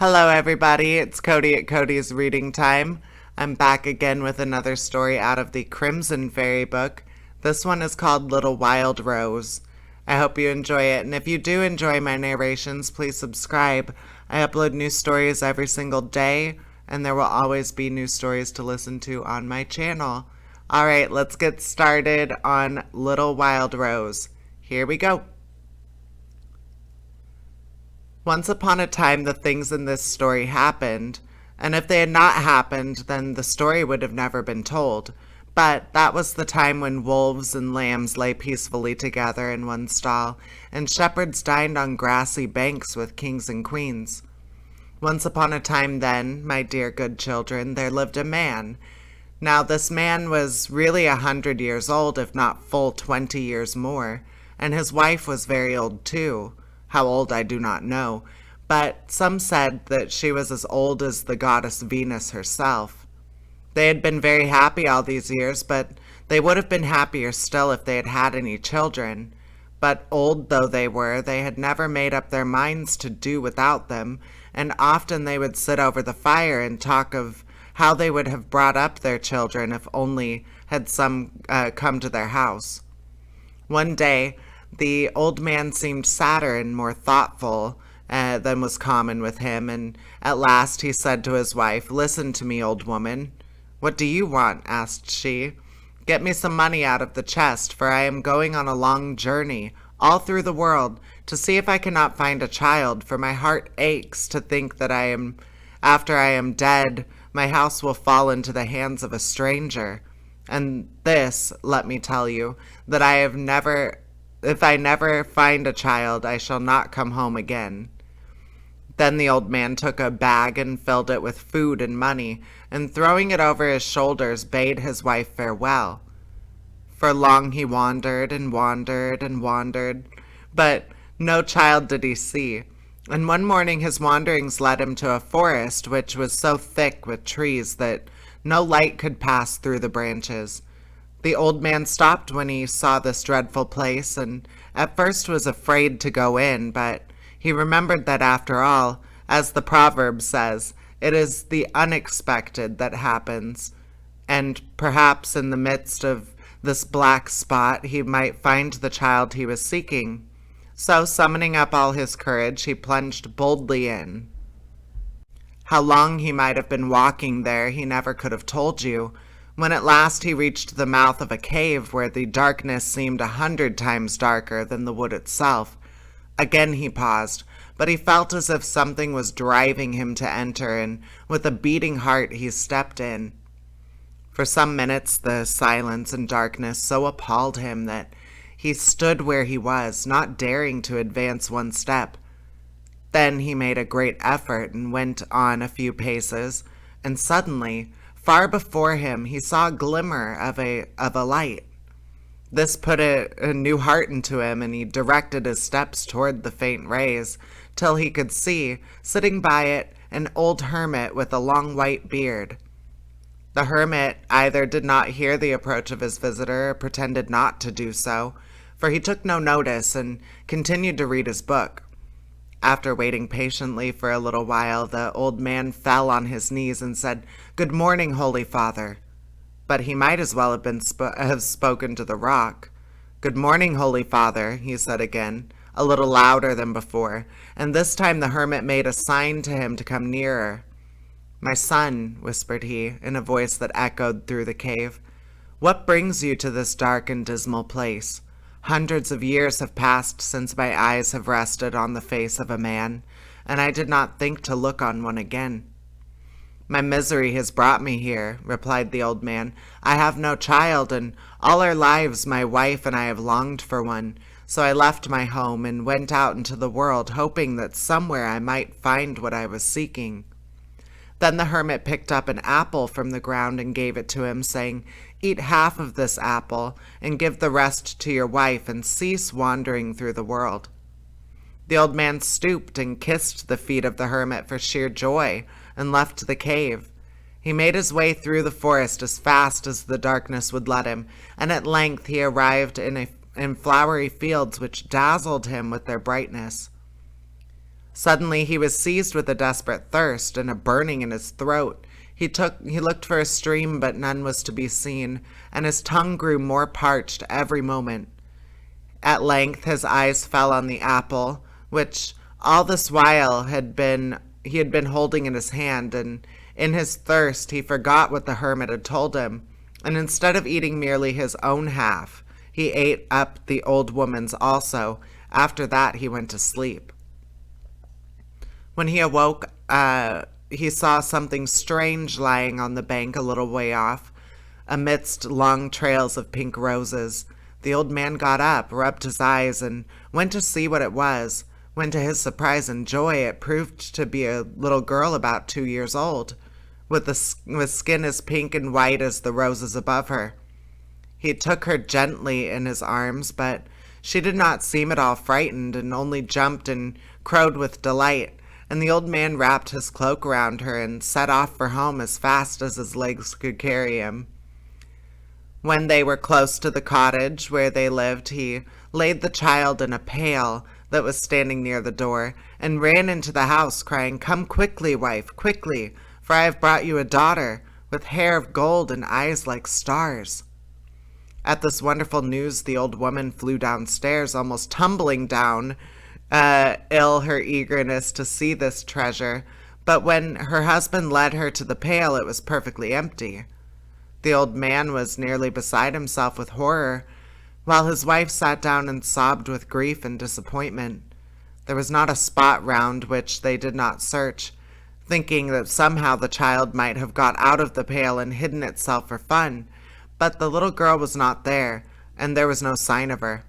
Hello, everybody. It's Cody at Cody's Reading Time. I'm back again with another story out of the Crimson Fairy book. This one is called Little Wildrose. I hope you enjoy it, and if you do enjoy my narrations, please subscribe. I upload new stories every single day, and there will always be new stories to listen to on my channel. Alright, let's get started on Little Wildrose. Here we go. Once upon a time, the things in this story happened, and if they had not happened, then the story would have never been told. But that was the time when wolves and lambs lay peacefully together in one stall, and shepherds dined on grassy banks with kings and queens. Once upon a time then, my dear good children, there lived a man. Now this man was really 100 years old, if not full 20 years more, and his wife was very old too. How old I do not know, but some said that she was as old as the goddess Venus herself. They had been very happy all these years, but they would have been happier still if they had had any children. But old though they were, they had never made up their minds to do without them, and often they would sit over the fire and talk of how they would have brought up their children if only had some come to their house. One day, the old man seemed sadder and more thoughtful than was common with him, and at last he said to his wife, "Listen to me, old woman." "What do you want?" asked she. "Get me some money out of the chest, for I am going on a long journey, all through the world, to see if I cannot find a child, for my heart aches to think that after I am dead, my house will fall into the hands of a stranger. And this, let me tell you, that if I never find a child, I shall not come home again." Then the old man took a bag and filled it with food and money, and throwing it over his shoulders, bade his wife farewell. For long he wandered and wandered and wandered, but no child did he see. And one morning his wanderings led him to a forest which was so thick with trees that no light could pass through the branches. The old man stopped when he saw this dreadful place, and at first was afraid to go in, but he remembered that after all, as the proverb says, it is the unexpected that happens, and perhaps in the midst of this black spot he might find the child he was seeking. So, summoning up all his courage, he plunged boldly in. How long he might have been walking there he never could have told you, when at last he reached the mouth of a cave where the darkness seemed 100 times darker than the wood itself. Again he paused, but he felt as if something was driving him to enter, and with a beating heart he stepped in. For some minutes the silence and darkness so appalled him that he stood where he was, not daring to advance one step. Then he made a great effort and went on a few paces, and suddenly, far before him, he saw a glimmer of a light. This put a new heart into him, and he directed his steps toward the faint rays, till he could see, sitting by it, an old hermit with a long white beard. The hermit either did not hear the approach of his visitor or pretended not to do so, for he took no notice and continued to read his book. After waiting patiently for a little while, the old man fell on his knees and said, "Good morning, Holy Father." But he might as well have spoken to the rock. "Good morning, Holy Father," he said again, a little louder than before, and this time the hermit made a sign to him to come nearer. "My son," whispered he, in a voice that echoed through the cave, "what brings you to this dark and dismal place? Hundreds of years have passed since my eyes have rested on the face of a man, and I did not think to look on one again." "My misery has brought me here," replied the old man. "I have no child, and all our lives my wife and I have longed for one, so I left my home and went out into the world, hoping that somewhere I might find what I was seeking." Then the hermit picked up an apple from the ground and gave it to him, saying, "Eat half of this apple, and give the rest to your wife, and cease wandering through the world." The old man stooped and kissed the feet of the hermit for sheer joy, and left the cave. He made his way through the forest as fast as the darkness would let him, and at length he arrived in flowery fields which dazzled him with their brightness. Suddenly he was seized with a desperate thirst and a burning in his throat. He looked for a stream, but none was to be seen, and his tongue grew more parched every moment. At length his eyes fell on the apple, which all this while he had been holding in his hand, and in his thirst he forgot what the hermit had told him, and instead of eating merely his own half, he ate up the old woman's also. After that he went to sleep. When he awoke, he saw something strange lying on the bank a little way off, amidst long trails of pink roses. The old man got up, rubbed his eyes, and went to see what it was, when to his surprise and joy it proved to be a little girl about 2 years old, with skin as pink and white as the roses above her. He took her gently in his arms, but she did not seem at all frightened, and only jumped and crowed with delight, and the old man wrapped his cloak around her and set off for home as fast as his legs could carry him. When they were close to the cottage where they lived, he laid the child in a pail that was standing near the door, and ran into the house, crying, "Come quickly, wife, quickly, for I have brought you a daughter, with hair of gold and eyes like stars." At this wonderful news, the old woman flew downstairs, almost tumbling down, ill her eagerness to see this treasure. But when her husband led her to the pail, it was perfectly empty. The old man was nearly beside himself with horror, while his wife sat down and sobbed with grief and disappointment. There was not a spot round which they did not search, thinking that somehow the child might have got out of the pail and hidden itself for fun, but the little girl was not there, and there was no sign of her.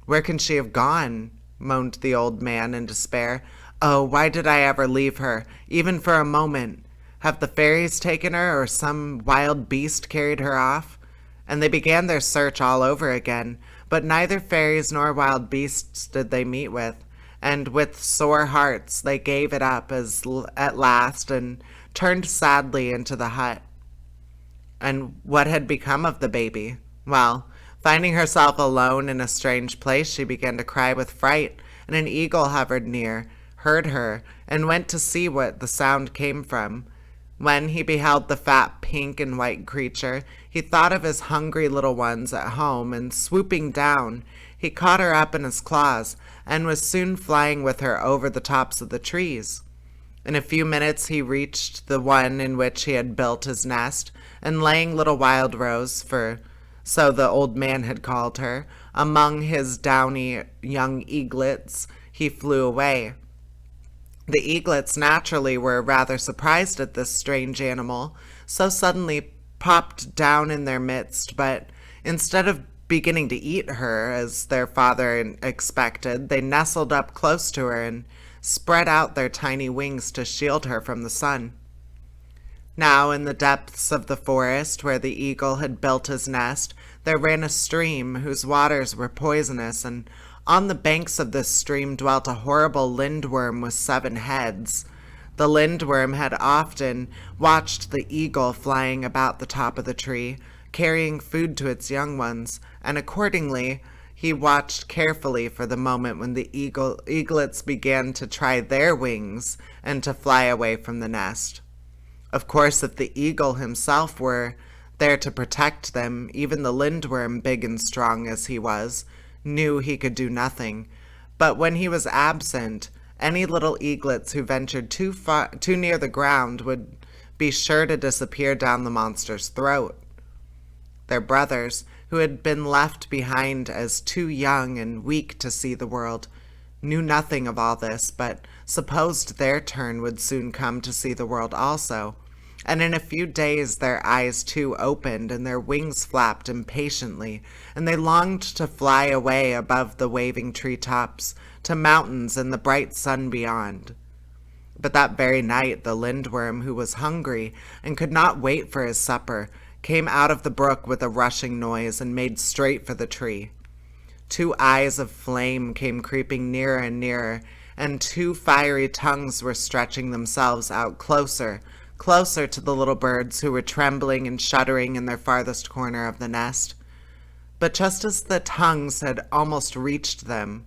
"Where can she have gone?" moaned the old man in despair. "Oh, why did I ever leave her, even for a moment? Have the fairies taken her, or some wild beast carried her off?" And they began their search all over again, but neither fairies nor wild beasts did they meet with, and with sore hearts they gave it up at last and turned sadly into the hut. And what had become of the baby? Well, finding herself alone in a strange place, she began to cry with fright, and an eagle hovered near, heard her, and went to see what the sound came from. When he beheld the fat pink and white creature, he thought of his hungry little ones at home, and swooping down, he caught her up in his claws, and was soon flying with her over the tops of the trees. In a few minutes he reached the one in which he had built his nest, and laying little Wildrose, for so the old man had called her, among his downy young eaglets, he flew away. The eaglets naturally were rather surprised at this strange animal, so suddenly popped down in their midst, but instead of beginning to eat her, as their father expected, they nestled up close to her and spread out their tiny wings to shield her from the sun. Now, in the depths of the forest where the eagle had built his nest, there ran a stream whose waters were poisonous, and on the banks of this stream dwelt a horrible lindworm with 7 heads. The lindworm had often watched the eagle flying about the top of the tree, carrying food to its young ones, and accordingly he watched carefully for the moment when the eaglets began to try their wings and to fly away from the nest. Of course, if the eagle himself were there to protect them, even the lindworm, big and strong as he was, knew he could do nothing. But when he was absent, any little eaglets who ventured too near the ground would be sure to disappear down the monster's throat. Their brothers, who had been left behind as too young and weak to see the world, knew nothing of all this, but supposed their turn would soon come to see the world also. And in a few days their eyes too opened, and their wings flapped impatiently, and they longed to fly away above the waving treetops, to mountains and the bright sun beyond. But that very night the lindworm, who was hungry and could not wait for his supper, came out of the brook with a rushing noise and made straight for the tree. 2 eyes of flame came creeping nearer and nearer, and 2 fiery tongues were stretching themselves out closer to the little birds who were trembling and shuddering in their farthest corner of the nest. But just as the tongues had almost reached them,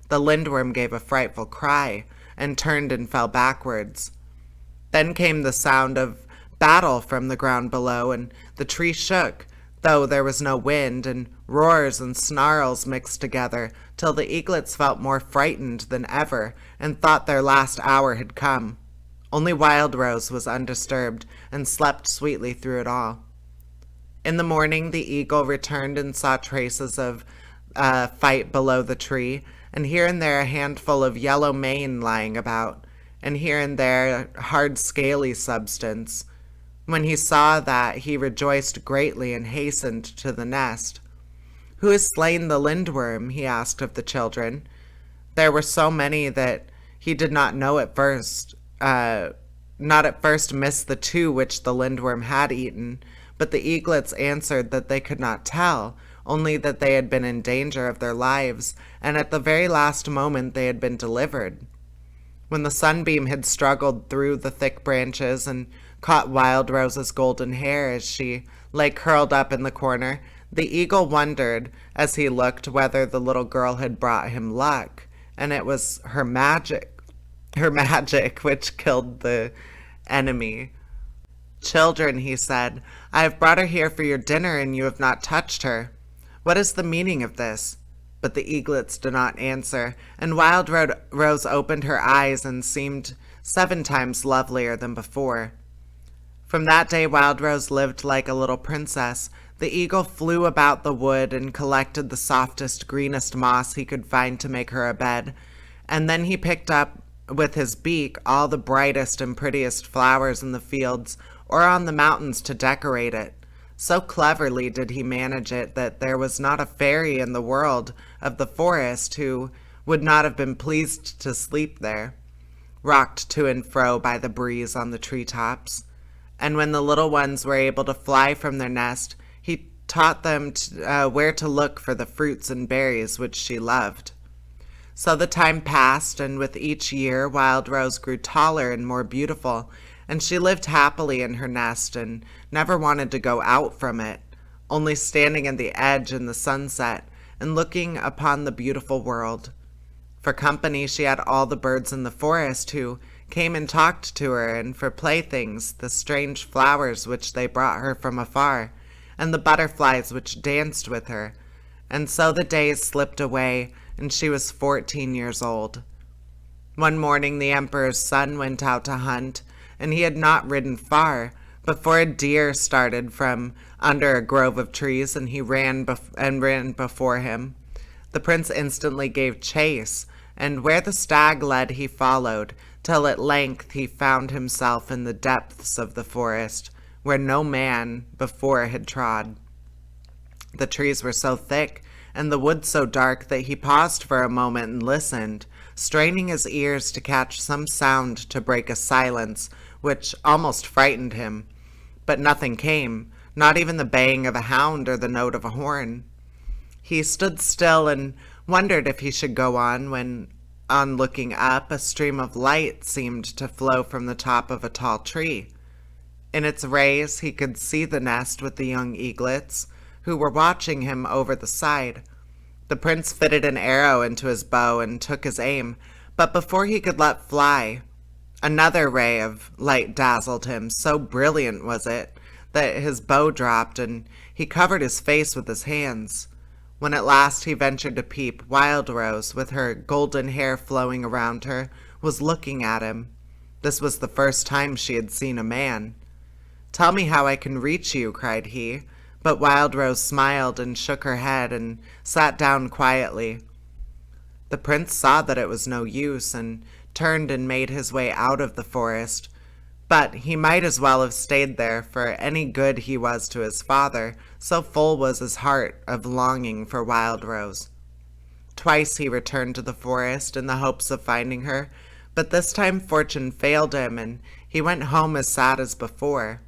the lindworm gave a frightful cry, and turned and fell backwards. Then came the sound of battle from the ground below, and the tree shook, though there was no wind, and roars and snarls mixed together, till the eaglets felt more frightened than ever, and thought their last hour had come. Only Wildrose was undisturbed, and slept sweetly through it all. In the morning the eagle returned and saw traces of a fight below the tree, and here and there a handful of yellow mane lying about, and here and there hard scaly substance. When he saw that, he rejoiced greatly and hastened to the nest. "Who has slain the lindworm?" he asked of the children. There were so many that he did not know at first, not at first miss the two which the lindworm had eaten, but the eaglets answered that they could not tell, only that they had been in danger of their lives, and at the very last moment they had been delivered. When the sunbeam had struggled through the thick branches and caught Wildrose's golden hair as she lay curled up in the corner, the eagle wondered, as he looked, whether the little girl had brought him luck, and it was her magic which killed the enemy. "Children," he said, "I have brought her here for your dinner, and you have not touched her. What is the meaning of this?" But the eaglets did not answer, and Wildrose opened her eyes and seemed 7 times lovelier than before. From that day Wildrose lived like a little princess. The eagle flew about the wood and collected the softest, greenest moss he could find to make her a bed, and then he picked up with his beak all the brightest and prettiest flowers in the fields or on the mountains to decorate it. So cleverly did he manage it that there was not a fairy in the world of the forest who would not have been pleased to sleep there, rocked to and fro by the breeze on the treetops. And when the little ones were able to fly from their nest, he taught them where to look for the fruits and berries which she loved. So the time passed, and with each year Wildrose grew taller and more beautiful, and she lived happily in her nest and never wanted to go out from it, only standing at the edge in the sunset and looking upon the beautiful world. For company she had all the birds in the forest who came and talked to her, and for playthings the strange flowers which they brought her from afar, and the butterflies which danced with her. And so the days slipped away, and she was 14 years old. One morning the emperor's son went out to hunt, and he had not ridden far before a deer started from under a grove of trees, and he ran before him. The prince instantly gave chase, and where the stag led he followed, till at length he found himself in the depths of the forest, where no man before had trod. The trees were so thick and the wood so dark that he paused for a moment and listened, straining his ears to catch some sound to break a silence which almost frightened him. But nothing came, not even the baying of a hound or the note of a horn. He stood still and wondered if he should go on, when, on looking up, a stream of light seemed to flow from the top of a tall tree. In its rays he could see the nest with the young eaglets, who were watching him over the side. The prince fitted an arrow into his bow and took his aim, but before he could let fly, another ray of light dazzled him. So brilliant was it that his bow dropped, and he covered his face with his hands. When at last he ventured to peep, Wildrose, with her golden hair flowing around her, was looking at him. This was the first time she had seen a man. "Tell me how I can reach you," cried he. But Wildrose smiled and shook her head and sat down quietly. The prince saw that it was no use, and turned and made his way out of the forest. But he might as well have stayed there, for any good he was to his father, so full was his heart of longing for Wildrose. Twice he returned to the forest in the hopes of finding her, but this time fortune failed him, and he went home as sad as before.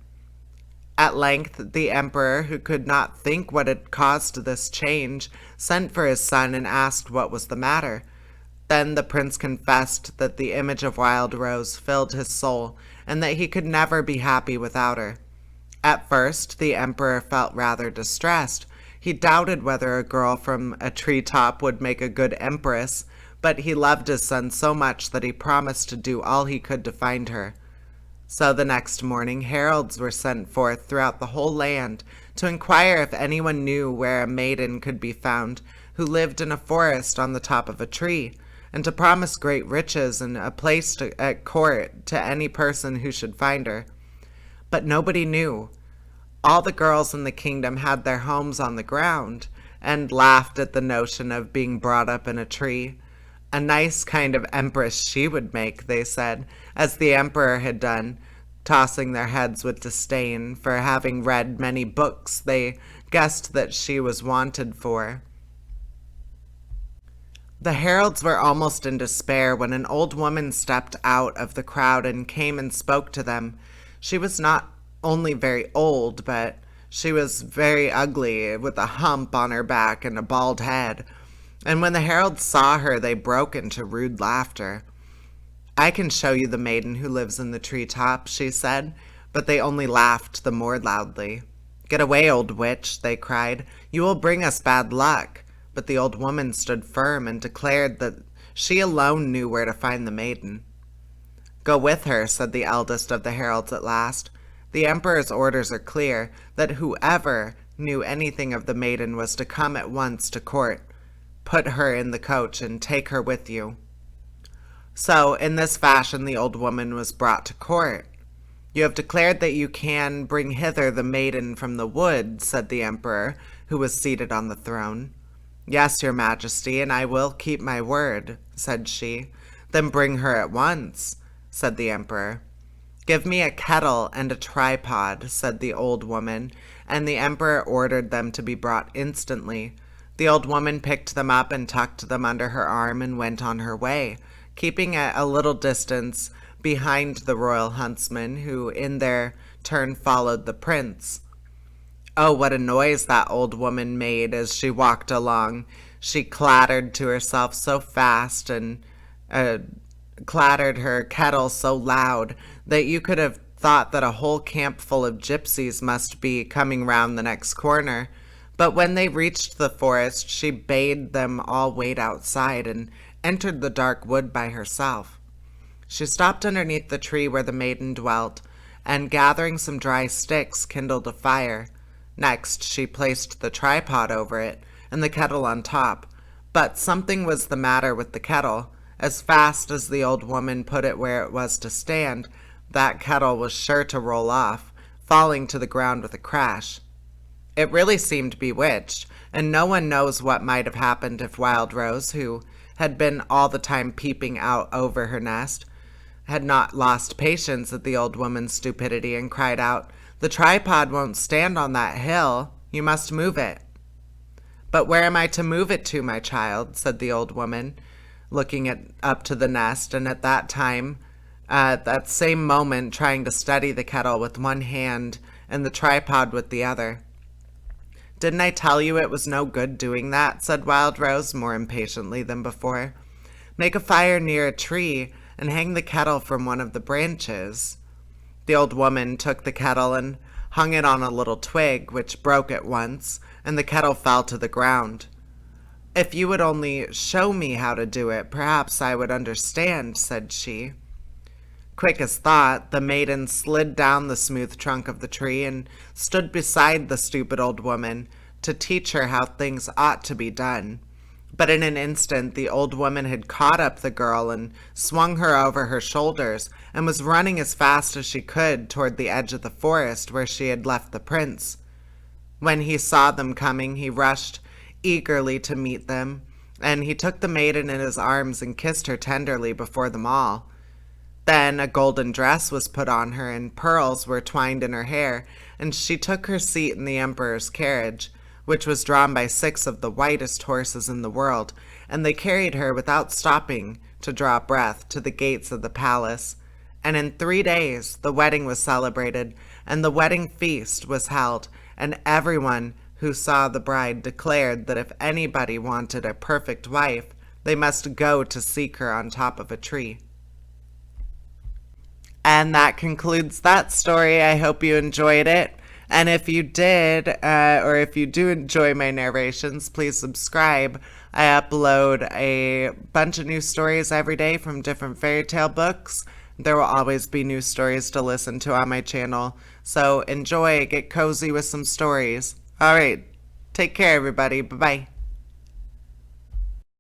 At length the emperor, who could not think what had caused this change, sent for his son and asked what was the matter. Then the prince confessed that the image of Wildrose filled his soul, and that he could never be happy without her. At first the emperor felt rather distressed. He doubted whether a girl from a treetop would make a good empress, but he loved his son so much that he promised to do all he could to find her. So the next morning heralds were sent forth throughout the whole land to inquire if anyone knew where a maiden could be found who lived in a forest on the top of a tree, and to promise great riches and a place at court to any person who should find her. But nobody knew. All the girls in the kingdom had their homes on the ground and laughed at the notion of being brought up in a tree. A nice kind of empress she would make, they said, as the emperor had done, tossing their heads with disdain, for having read many books they guessed that she was wanted for. The heralds were almost in despair when an old woman stepped out of the crowd and came and spoke to them. She was not only very old, but she was very ugly, with a hump on her back and a bald head. And when the heralds saw her, they broke into rude laughter. "I can show you the maiden who lives in the treetop," she said, but they only laughed the more loudly. "Get away, old witch," they cried. "You will bring us bad luck." But the old woman stood firm and declared that she alone knew where to find the maiden. "Go with her," said the eldest of the heralds at last. "The emperor's orders are clear, that whoever knew anything of the maiden was to come at once to court. Put her in the coach and take her with you." So, in this fashion, the old woman was brought to court. "You have declared that you can bring hither the maiden from the wood," said the emperor, who was seated on the throne. "Yes, your majesty, and I will keep my word," said she. "Then bring her at once," said the emperor. "Give me a kettle and a tripod," said the old woman, and the emperor ordered them to be brought instantly. The old woman picked them up and tucked them under her arm and went on her way, keeping at a little distance behind the royal huntsmen, who in their turn followed the prince. Oh, what a noise that old woman made as she walked along. She clattered to herself so fast and clattered her kettle so loud that you could have thought that a whole camp full of gypsies must be coming round the next corner. But when they reached the forest, she bade them all wait outside and entered the dark wood by herself. She stopped underneath the tree where the maiden dwelt, and gathering some dry sticks, kindled a fire. Next, she placed the tripod over it and the kettle on top. But something was the matter with the kettle. As fast as the old woman put it where it was to stand, that kettle was sure to roll off, falling to the ground with a crash. It really seemed bewitched, and no one knows what might have happened if Wildrose, who had been all the time peeping out over her nest, had not lost patience at the old woman's stupidity and cried out, "The tripod won't stand on that hill. You must move it." "But where am I to move it to, my child?" said the old woman, looking up to the nest, and at that same moment, trying to steady the kettle with one hand and the tripod with the other. "Didn't I tell you it was no good doing that?" said Wildrose, more impatiently than before. "Make a fire near a tree and hang the kettle from one of the branches." The old woman took the kettle and hung it on a little twig, which broke at once, and the kettle fell to the ground. "If you would only show me how to do it, perhaps I would understand," said she. Quick as thought, the maiden slid down the smooth trunk of the tree and stood beside the stupid old woman to teach her how things ought to be done. But in an instant, the old woman had caught up the girl and swung her over her shoulders and was running as fast as she could toward the edge of the forest where she had left the prince. When he saw them coming, he rushed eagerly to meet them, and he took the maiden in his arms and kissed her tenderly before them all. Then a golden dress was put on her, and pearls were twined in her hair, and she took her seat in the emperor's carriage, which was drawn by 6 of the whitest horses in the world, and they carried her without stopping to draw breath to the gates of the palace. And in 3 days the wedding was celebrated, and the wedding feast was held, and everyone who saw the bride declared that if anybody wanted a perfect wife, they must go to seek her on top of a tree. And that concludes that story. I hope you enjoyed it. And if you did, or if you do enjoy my narrations, please subscribe. I upload a bunch of new stories every day from different fairy tale books. There will always be new stories to listen to on my channel. So enjoy, get cozy with some stories. All right, take care, everybody. Bye-bye.